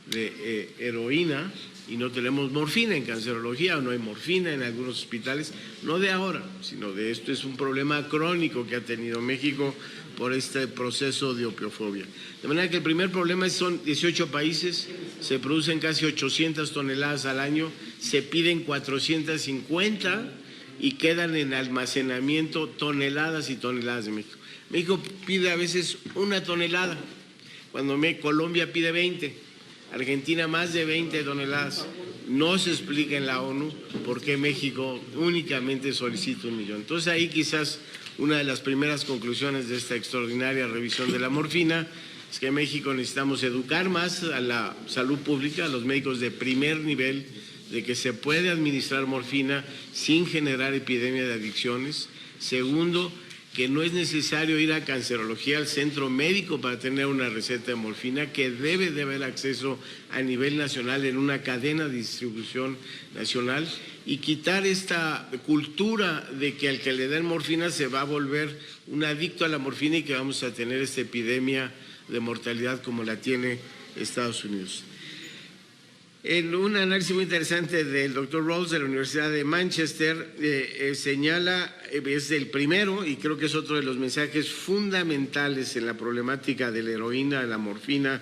Speaker 7: de heroína y no tenemos morfina en cancerología o no hay morfina en algunos hospitales, no de ahora, sino de esto es un problema crónico que ha tenido México por este proceso de opiofobia. De manera que el primer problema son 18 países, se producen casi 800 toneladas al año, se piden 450 y quedan en almacenamiento toneladas y toneladas de México. México pide a veces 1 tonelada, cuando Colombia pide 20, Argentina más de 20 toneladas. No se explica en la ONU por qué México únicamente solicita 1 millón. Entonces ahí quizás una de las primeras conclusiones de esta extraordinaria revisión de la morfina es que en México necesitamos educar más a la salud pública, a los médicos de primer nivel, de que se puede administrar morfina sin generar epidemia de adicciones. Segundo, que no es necesario ir a cancerología, al centro médico para tener una receta de morfina, que debe de haber acceso a nivel nacional en una cadena de distribución nacional y quitar esta cultura de que al que le den morfina se va a volver un adicto a la morfina y que vamos a tener esta epidemia de mortalidad como la tiene Estados Unidos. En un análisis muy interesante del Dr. Rawls de la Universidad de Manchester señala, es el primero y creo que es otro de los mensajes fundamentales en la problemática de la heroína, de la morfina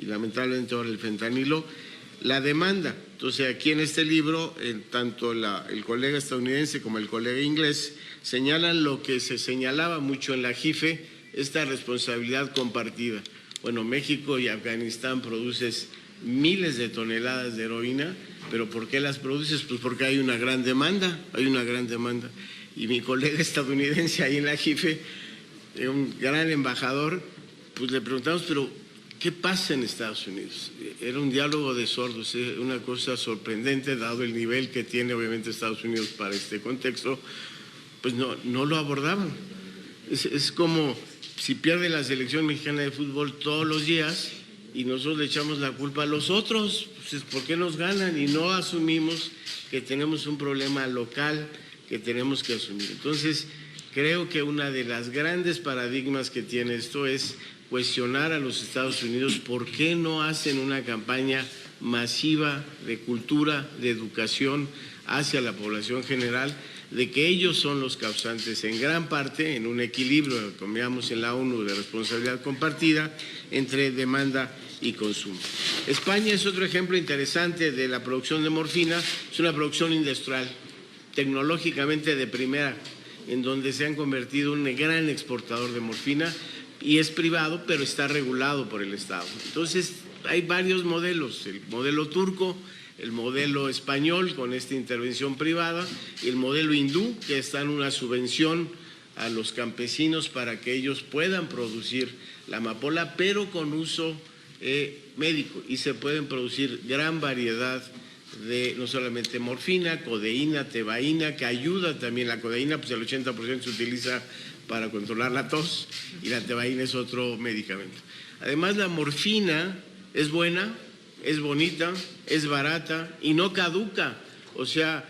Speaker 7: y lamentablemente ahora el fentanilo, la demanda. Entonces aquí en este libro, tanto el colega estadounidense como el colega inglés señalan lo que se señalaba mucho en la JIFE, esta responsabilidad compartida. Bueno, México y Afganistán producen miles de toneladas de heroína, pero ¿por qué las produces? Pues porque hay una gran demanda, Y mi colega estadounidense ahí en la JIFE, un gran embajador, pues le preguntamos, pero ¿qué pasa en Estados Unidos? Era un diálogo de sordos, una cosa sorprendente dado el nivel que tiene obviamente Estados Unidos para este contexto, pues no lo abordaban. Es como si pierde la selección mexicana de fútbol todos los días y nosotros le echamos la culpa a los otros, pues ¿por qué nos ganan? Y no asumimos que tenemos un problema local que tenemos que asumir. Entonces, creo que una de las grandes paradigmas que tiene esto es cuestionar a los Estados Unidos por qué no hacen una campaña masiva de cultura, de educación hacia la población general, de que ellos son los causantes en gran parte, en un equilibrio, como llamamos en la ONU, de responsabilidad compartida entre demanda y consumo. España es otro ejemplo interesante de la producción de morfina, es una producción industrial, tecnológicamente de primera, en donde se han convertido en un gran exportador de morfina y es privado, pero está regulado por el Estado. Entonces, hay varios modelos, el modelo turco, el modelo español con esta intervención privada y el modelo hindú, que está en una subvención a los campesinos para que ellos puedan producir la amapola, pero con uso médico, y se pueden producir gran variedad de no solamente morfina, codeína, tebaína, que ayuda también. La codeína, pues el 80% se utiliza para controlar la tos y la tebaína es otro medicamento. Además, la morfina es buena, es bonita, es barata y no caduca. O sea,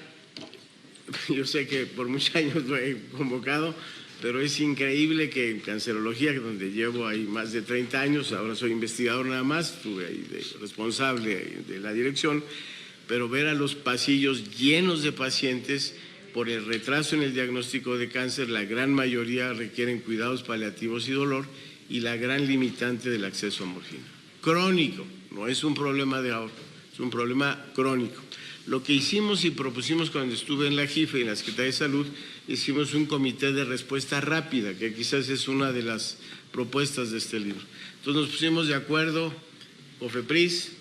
Speaker 7: yo sé que por muchos años lo he convocado, pero es increíble que en cancerología, donde llevo ahí más de 30 años, ahora soy investigador nada más, estuve ahí responsable de la dirección, pero ver a los pasillos llenos de pacientes por el retraso en el diagnóstico de cáncer, la gran mayoría requieren cuidados paliativos y dolor, y la gran limitante del acceso a morfina. Crónico, no es un problema de ahora, es un problema crónico. Lo que hicimos y propusimos cuando estuve en la JIFE y en la Secretaría de Salud, hicimos un comité de respuesta rápida, que quizás es una de las propuestas de este libro. Entonces nos pusimos de acuerdo, COFEPRIS,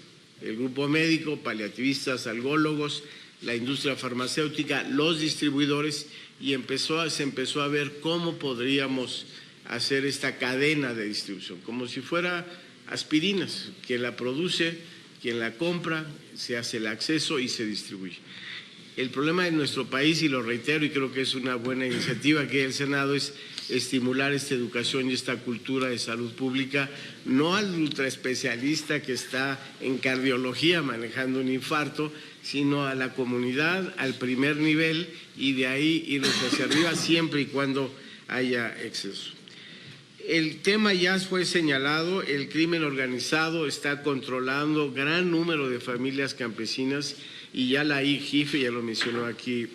Speaker 7: el grupo médico, paliativistas, algólogos, la industria farmacéutica, los distribuidores, y se empezó a ver cómo podríamos hacer esta cadena de distribución, como si fuera aspirinas, quien la produce, quien la compra, se hace el acceso y se distribuye. El problema de nuestro país, y lo reitero y creo que es una buena iniciativa que el Senado, es estimular esta educación y esta cultura de salud pública, no al ultraespecialista que está en cardiología manejando un infarto, sino a la comunidad, al primer nivel, y de ahí irnos hacia arriba siempre y cuando haya exceso. El tema ya fue señalado, el crimen organizado está controlando gran número de familias campesinas y ya la JIFE, ya lo mencionó aquí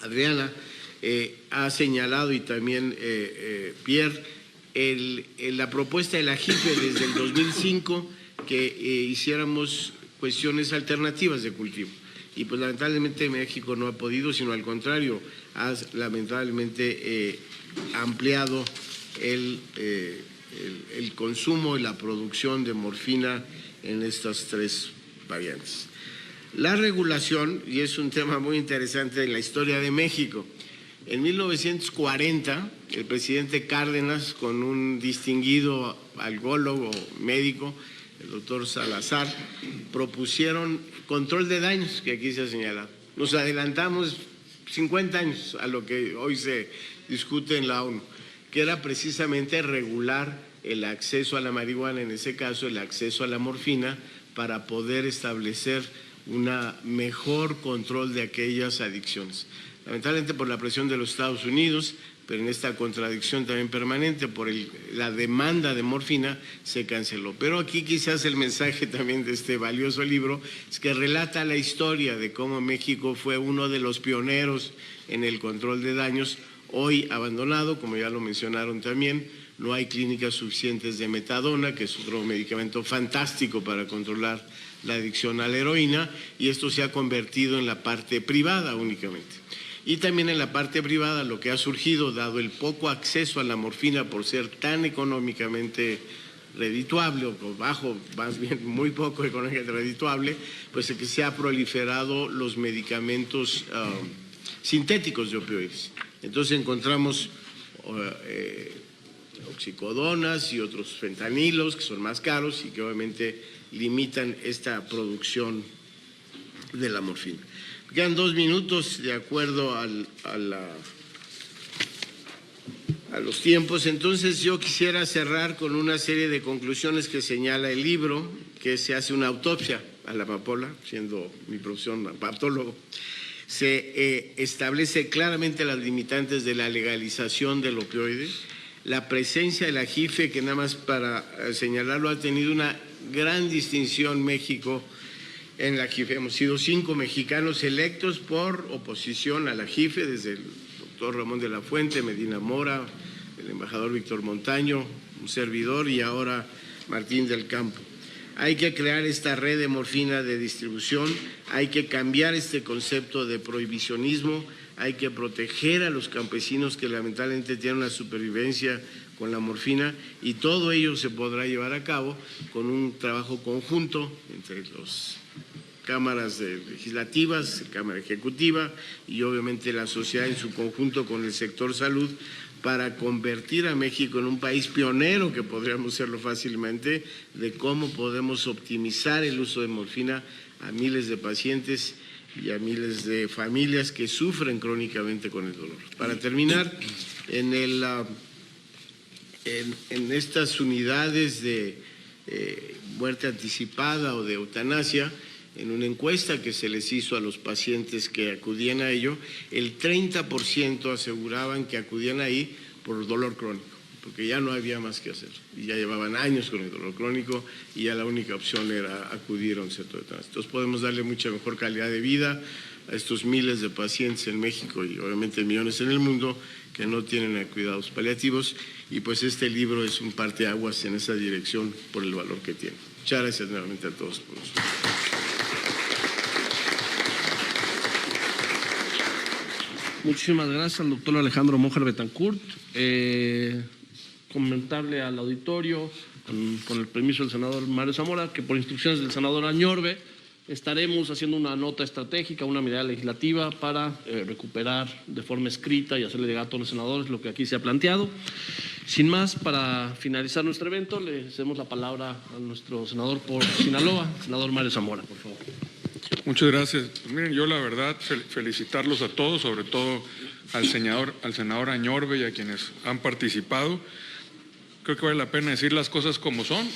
Speaker 7: Adriana, ha señalado, y también Pierre, la propuesta de la JIFE desde el 2005 que hiciéramos cuestiones alternativas de cultivo. Y pues lamentablemente México no ha podido, sino al contrario, ha lamentablemente ampliado el consumo y la producción de morfina en estas tres variantes. La regulación, y es un tema muy interesante en la historia de México, en 1940 el presidente Cárdenas, con un distinguido algólogo médico, el doctor Salazar, propusieron control de daños, que aquí se ha señalado. Nos adelantamos 50 años a lo que hoy se discute en la ONU, que era precisamente regular el acceso a la marihuana, en ese caso el acceso a la morfina, para poder establecer un mejor control de aquellas adicciones. Lamentablemente por la presión de los Estados Unidos, pero en esta contradicción también permanente por la demanda de morfina, se canceló. Pero aquí quizás el mensaje también de este valioso libro es que relata la historia de cómo México fue uno de los pioneros en el control de daños, hoy abandonado, como ya lo mencionaron también. No hay clínicas suficientes de metadona, que es otro medicamento fantástico para controlar la adicción a la heroína, y esto se ha convertido en la parte privada únicamente. Y también en la parte privada lo que ha surgido, dado el poco acceso a la morfina por ser tan económicamente redituable, o bajo, más bien muy poco económicamente redituable, pues es que se ha proliferado los medicamentos sintéticos de opioides. Entonces encontramos oxicodonas y otros fentanilos que son más caros y que obviamente limitan esta producción de la morfina. Quedan 2 minutos de acuerdo a los tiempos, entonces yo quisiera cerrar con una serie de conclusiones que señala el libro, que se hace una autopsia a la amapola, siendo mi profesión patólogo. Se establece claramente las limitantes de la legalización del opioide, la presencia de la JIFE, que nada más para señalarlo ha tenido una gran distinción México en la JIFE. Hemos sido 5 mexicanos electos por oposición a la JIFE, desde el doctor Ramón de la Fuente, Medina Mora, el embajador Víctor Montaño, un servidor y ahora Martín del Campo. Hay que crear esta red de morfina de distribución, hay que cambiar este concepto de prohibicionismo, hay que proteger a los campesinos que lamentablemente tienen una supervivencia con la morfina y todo ello se podrá llevar a cabo con un trabajo conjunto entre las cámaras legislativas, Cámara Ejecutiva y obviamente la sociedad en su conjunto con el sector salud para convertir a México en un país pionero, que podríamos serlo fácilmente, de cómo podemos optimizar el uso de morfina a miles de pacientes y a miles de familias que sufren crónicamente con el dolor. Para terminar, en estas unidades de muerte anticipada o de eutanasia, en una encuesta que se les hizo a los pacientes que acudían a ello, el 30% aseguraban que acudían ahí por dolor crónico, porque ya no había más que hacer. Y ya llevaban años con el dolor crónico y ya la única opción era acudir a un centro de eutanasia. Entonces podemos darle mucha mejor calidad de vida a estos miles de pacientes en México y obviamente millones en el mundo que no tienen cuidados paliativos y pues este libro es un parteaguas en esa dirección por el valor que tiene. Muchas gracias nuevamente a todos por su
Speaker 2: Muchísimas gracias al doctor Alejandro Mójar Betancourt. Comentarle al auditorio, con el permiso del senador Mario Zamora, que por instrucciones del senador Añorbe estaremos haciendo una nota estratégica, una medida legislativa para recuperar de forma escrita y hacerle llegar a todos los senadores lo que aquí se ha planteado. Sin más, para finalizar nuestro evento, le cedemos la palabra a nuestro senador por Sinaloa, senador Mario Zamora, por favor.
Speaker 8: Muchas gracias. Pues miren, yo la verdad felicitarlos a todos, sobre todo al senador Añorbe y a quienes han participado. Creo que vale la pena decir las cosas como son.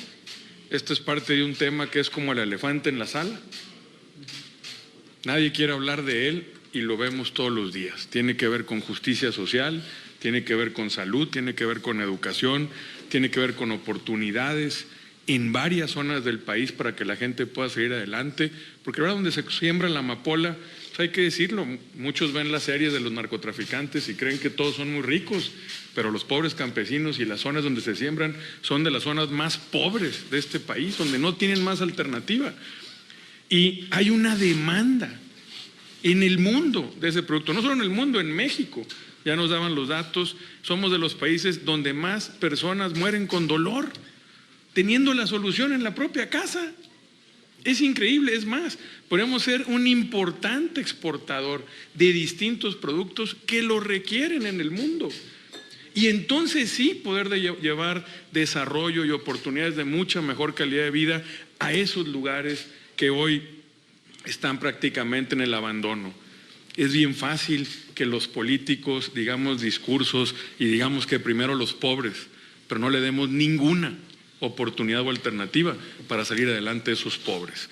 Speaker 8: Esto es parte de un tema que es como el elefante en la sala. Nadie quiere hablar de él y lo vemos todos los días. Tiene que ver con justicia social, tiene que ver con salud, tiene que ver con educación, tiene que ver con oportunidades en varias zonas del país para que la gente pueda seguir adelante, porque ahora donde se siembra la amapola, pues hay que decirlo, muchos ven las series de los narcotraficantes y creen que todos son muy ricos, pero los pobres campesinos y las zonas donde se siembran son de las zonas más pobres de este país, donde no tienen más alternativa. Y hay una demanda en el mundo de ese producto, no solo en el mundo, en México. Ya nos daban los datos, somos de los países donde más personas mueren con dolor, teniendo la solución en la propia casa. Es increíble, es más, podemos ser un importante exportador de distintos productos que lo requieren en el mundo. Y entonces sí poder llevar desarrollo y oportunidades de mucha mejor calidad de vida a esos lugares que hoy están prácticamente en el abandono. Es bien fácil que los políticos digamos discursos y digamos que primero los pobres, pero no le demos ninguna oportunidad o alternativa para salir adelante esos pobres.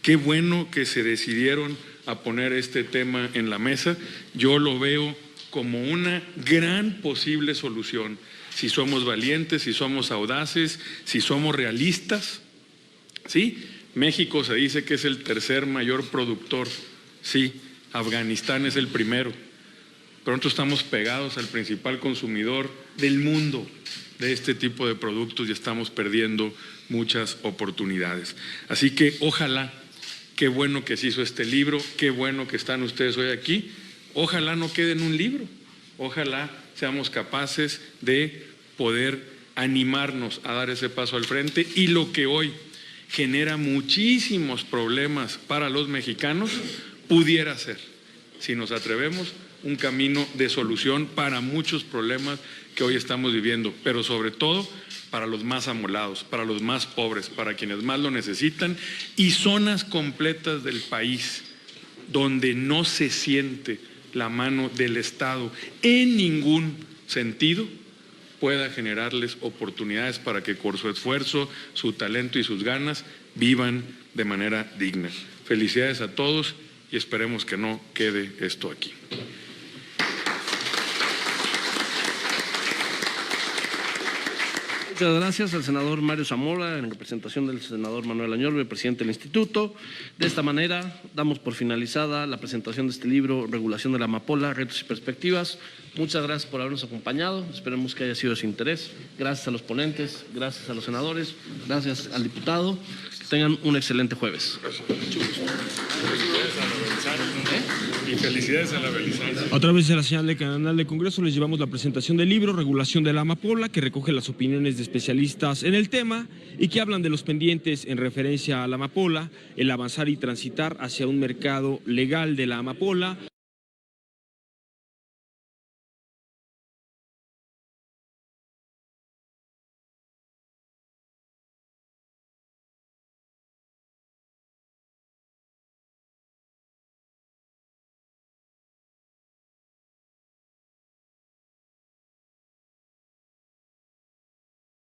Speaker 8: Qué bueno que se decidieron a poner este tema en la mesa. Yo lo veo como una gran posible solución si somos valientes, si somos audaces, si somos realistas. ¿Sí? México se dice que es el tercer mayor productor. Sí, Afganistán es el primero. Pero nosotros estamos pegados al principal consumidor del mundo de este tipo de productos y estamos perdiendo muchas oportunidades. Así que ojalá, qué bueno que se hizo este libro, qué bueno que están ustedes hoy aquí, ojalá no quede en un libro, ojalá seamos capaces de poder animarnos a dar ese paso al frente y lo que hoy genera muchísimos problemas para los mexicanos pudiera ser, si nos atrevemos, un camino de solución para muchos problemas que hoy estamos viviendo, pero sobre todo para los más amolados, para los más pobres, para quienes más lo necesitan, y zonas completas del país donde no se siente la mano del Estado en ningún sentido, pueda generarles oportunidades para que por su esfuerzo, su talento y sus ganas vivan de manera digna. Felicidades a todos y esperemos que no quede esto aquí.
Speaker 2: Muchas gracias al senador Mario Zamora, en representación del senador Manuel Añorbe, presidente del Instituto. De esta manera, damos por finalizada la presentación de este libro, Regulación de la Amapola, Retos y Perspectivas. Muchas gracias por habernos acompañado. Esperemos que haya sido de su interés. Gracias a los ponentes, gracias a los senadores, gracias al diputado. Que tengan un excelente jueves.
Speaker 8: Y felicidades a la Belisario.
Speaker 9: A través de la señal del canal del Congreso les llevamos la presentación del libro Regulación de la Amapola, que recoge las opiniones de especialistas en el tema y que hablan de los pendientes en referencia a la amapola, el avanzar y transitar hacia un mercado legal de la amapola.